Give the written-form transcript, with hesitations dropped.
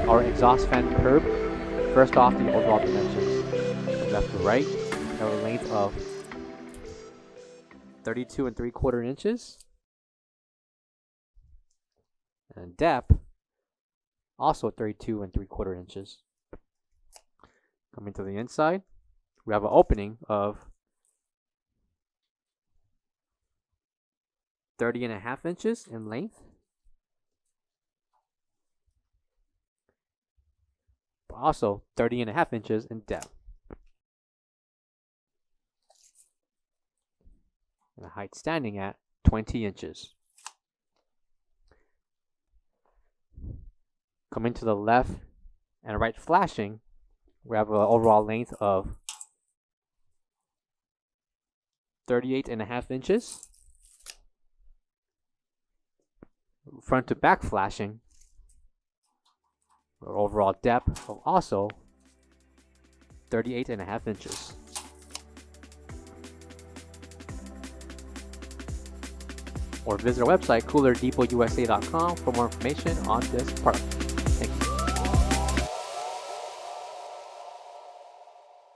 our exhaust fan curb. First off, the overall dimensions, from left to right. We have a length of 32 3/4 inches, and depth also 32 3/4 inches. Coming to the inside, we have an opening of 30.5 inches in length, but also 30.5 inches in depth. And the height standing at 20 inches. Coming to the left and right flashing, we have an overall length of 38.5 inches. Front to back flashing, our overall depth of also 38.5 inches. Or visit our website, coolerdepotUSA.com, for more information on this product. Thank you.